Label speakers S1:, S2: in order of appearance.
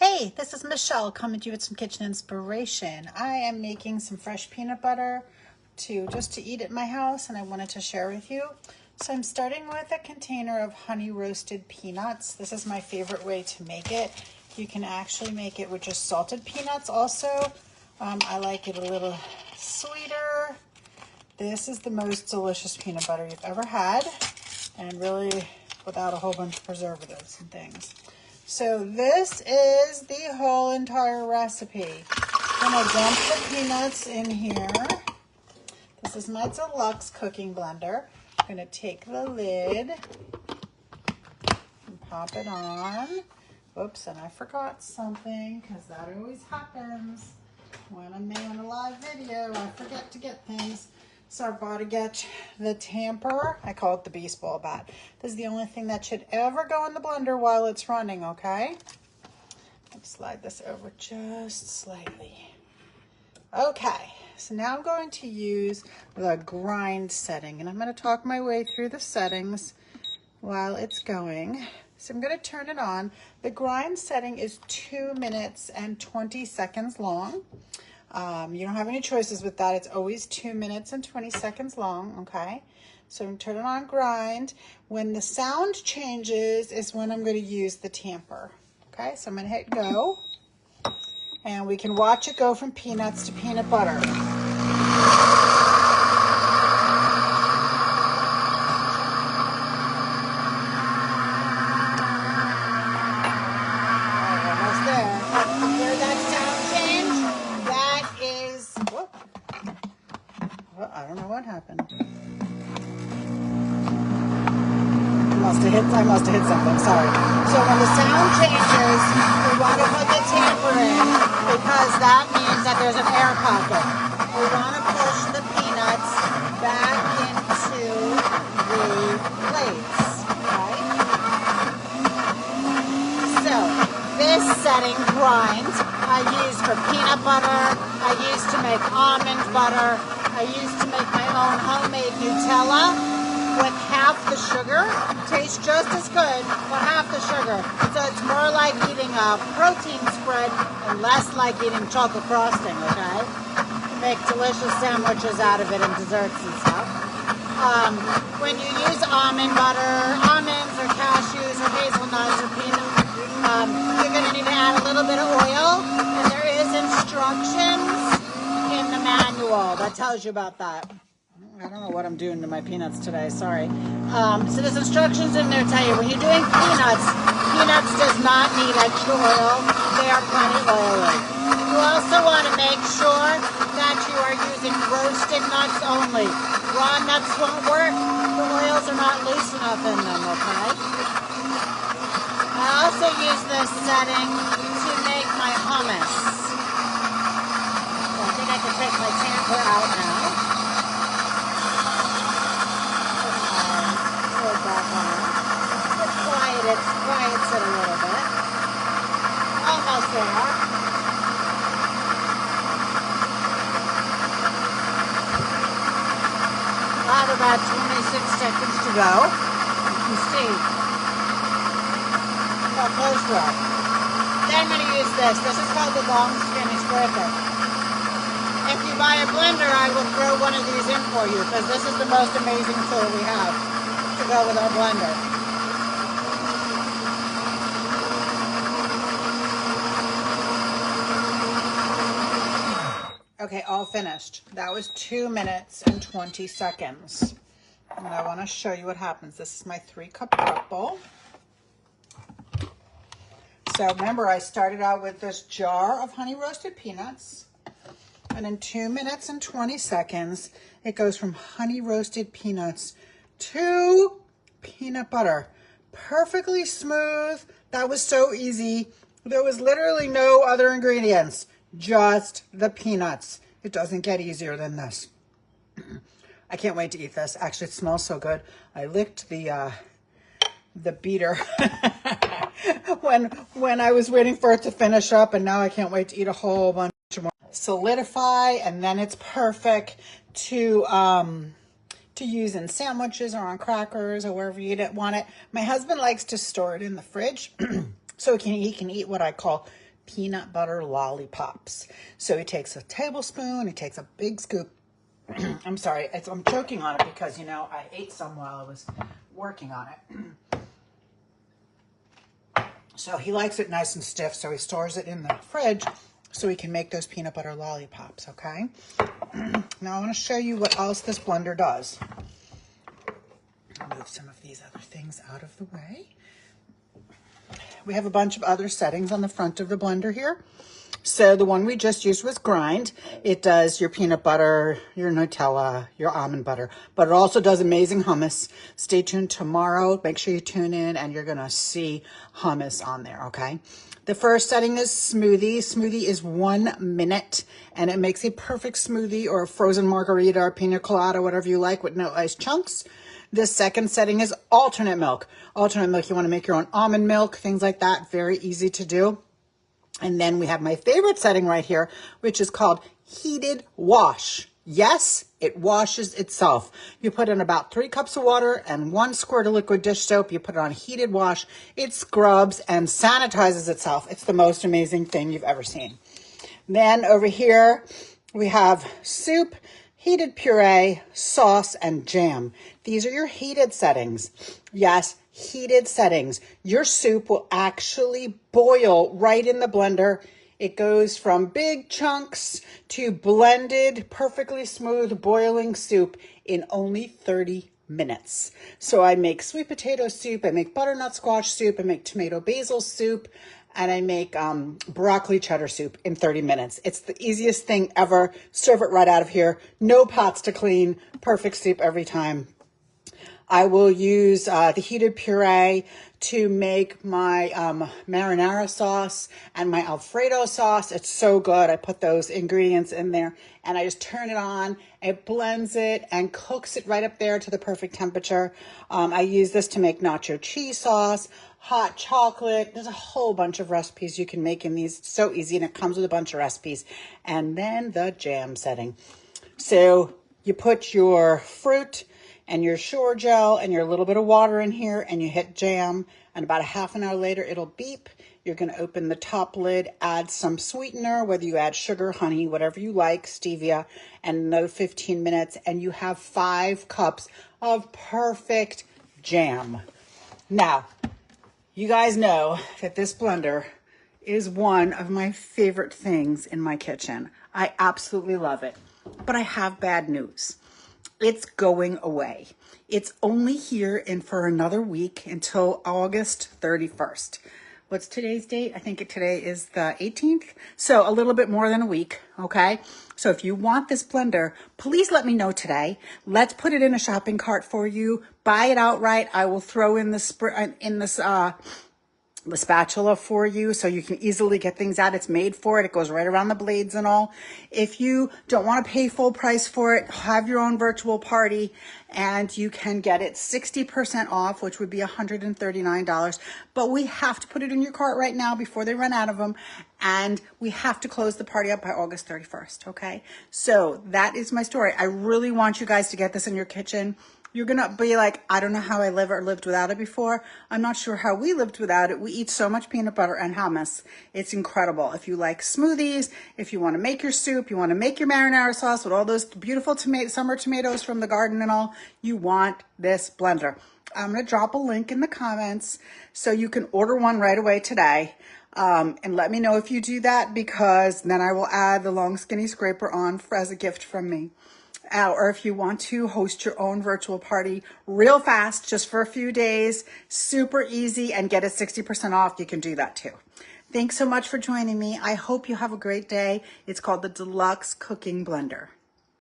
S1: Hey, this is Michelle coming to you with some kitchen inspiration. I am making some fresh peanut butter just to eat at my house, and I wanted to share with you. So I'm starting with a container of honey roasted peanuts. This is my favorite way to make it. You can actually make it with just salted peanuts also. I like it a little sweeter. This is the most delicious peanut butter you've ever had, and really without a whole bunch of preservatives and things. So this is the whole entire recipe. I'm gonna dump the peanuts in here. This is my deluxe cooking blender. I'm gonna take the lid and pop it on. Oops, and I forgot something, because that always happens when I'm making a live video. I forget to get things. So I've got to get the tamper. I call it the beast ball bat. This is the only thing that should ever go in the blender while it's running, okay? Let's slide this over just slightly. Okay, so now I'm going to use the grind setting, and I'm going to talk my way through the settings while it's going. So I'm going to turn it on. The grind setting is 2 minutes and 20 seconds long. You don't have any choices with that. It's always 2 minutes and 20 seconds long, okay? So I'm going to turn it on grind. When the sound changes is when I'm going to use the tamper, okay? So I'm going to hit go, and we can watch it go from peanuts to peanut butter. I don't know what happened. I must have hit something, sorry. So when the sound changes, we want to put the tamper in, because that means that there's an air pocket. We want to push the peanuts back into the plates, okay? So this setting grind I use for peanut butter, I use to make almond butter, I used to make my own homemade Nutella with half the sugar. Tastes just as good, but half the sugar. So it's more like eating a protein spread and less like eating chocolate frosting, okay? Make delicious sandwiches out of it and desserts and stuff. When you use almond butter, almonds or cashews or hazelnuts or peanuts, you're going to need to add a little bit of oil, and there is instructions in the manual that tells you about that. I don't know what I'm doing to my peanuts today, sorry. So there's instructions in there tell you when you're doing peanuts does not need extra oil. They are plenty oily. You also want to make sure that you are using roasted nuts only. Raw nuts won't work. The oils are not loose enough in them, okay? I also use this setting to make my hummus. I think I can take my tamper out now. Put my back on. It quiets it a little bit. Almost there. About 26 seconds to go. You can see how close we are. Then I'm going to use this. This is called the long skinny scraper. If you buy a blender, I will throw one of these in for you, because this is the most amazing tool we have to go with our blender. Okay, all finished. That was 2 minutes and 20 seconds. And I want to show you what happens. This is my 3-cup prep bowl. So remember, I started out with this jar of honey roasted peanuts. And in 2 minutes and 20 seconds, it goes from honey roasted peanuts to peanut butter. Perfectly smooth. That was so easy. There was literally no other ingredients. Just the peanuts. It doesn't get easier than this. I can't wait to eat this. Actually, it smells so good. I licked the beater when I was waiting for it to finish up, and now I can't wait to eat a whole bunch more. Solidify, and then it's perfect to use in sandwiches or on crackers or wherever you want it. My husband likes to store it in the fridge so he can eat what I call
S2: peanut butter lollipops. So he takes a tablespoon, he takes a big scoop. I'm sorry, I'm choking on it because, you know, I ate some while I was working on it. So he likes it nice and stiff, so he stores it in the fridge so he can make those peanut butter lollipops, okay? Now I want to show you what else this blender does. I'll move some of these other things out of the way. We have a bunch of other settings on the front of the blender here. So the one we just used was grind. It does your peanut butter, your Nutella, your almond butter, but it also does amazing hummus. Stay tuned tomorrow. Make sure you tune in and you're gonna see hummus on there, okay? The first setting is smoothie. Smoothie is 1 minute and it makes a perfect smoothie or a frozen margarita or pina colada, whatever you like, with no ice chunks. The second setting is alternate milk. Alternate milk, you wanna make your own almond milk, things like that. Very easy to do. And then we have my favorite setting right here, which is called heated wash. Yes, it washes itself. You put in about 3 cups of water and 1 squirt of liquid dish soap. You put it on heated wash. It scrubs and sanitizes itself. It's the most amazing thing you've ever seen. Then over here, we have soup, heated puree, sauce, and jam. These are your heated settings. Yes, heated settings. Your soup will actually boil right in the blender. It goes from big chunks to blended, perfectly smooth, boiling soup in only 30 minutes. So I make sweet potato soup, I make butternut squash soup, I make tomato basil soup, and I make broccoli cheddar soup in 30 minutes. It's the easiest thing ever. Serve it right out of here. No pots to clean. Perfect soup every time. I will use the heated puree to make my marinara sauce and my Alfredo sauce. It's so good. I put those ingredients in there and I just turn it on. It blends it and cooks it right up there to the perfect temperature. I use this to make nacho cheese sauce, hot chocolate. There's a whole bunch of recipes you can make in these. It's so easy and it comes with a bunch of recipes. And then the jam setting. So you put your fruit and your shore gel and your little bit of water in here and you hit jam, and about a half an hour later it'll beep. You're going to open the top lid, add some sweetener, whether you add sugar, honey, whatever you like, stevia, and another 15 minutes and you have 5 cups of perfect jam. Now, you guys know that this blender is one of my favorite things in my kitchen. I absolutely love it, but I have bad news. It's going away. It's only here and for another week until August 31st. What's today's date? I think today is the 18th. So a little bit more than a week, okay? So if you want this blender, please let me know today. Let's put it in a shopping cart for you. Buy it outright. I will throw in the spatula for you so you can easily get things out. It's made for it. It goes right around the blades and all. If you don't want to pay full price for it, have your own virtual party and you can get it 60% off, which would be $139. But we have to put it in your cart right now before they run out of them. And we have to close the party up by August 31st, okay? So that is my story. I really want you guys to get this in your kitchen. You're going to be like, I don't know how I lived without it before. I'm not sure how we lived without it. We eat so much peanut butter and hummus. It's incredible. If you like smoothies, if you want to make your soup, you want to make your marinara sauce with all those beautiful summer tomatoes from the garden and all, you want this blender. I'm going to drop a link in the comments so you can order one right away today. And let me know if you do that, because then I will add the long skinny scraper on as a gift from me. Or if you want to host your own virtual party real fast, just for a few days, super easy, and get it 60% off, you can do that too. Thanks so much for joining me. I hope you have a great day. It's called the Deluxe Cooking Blender.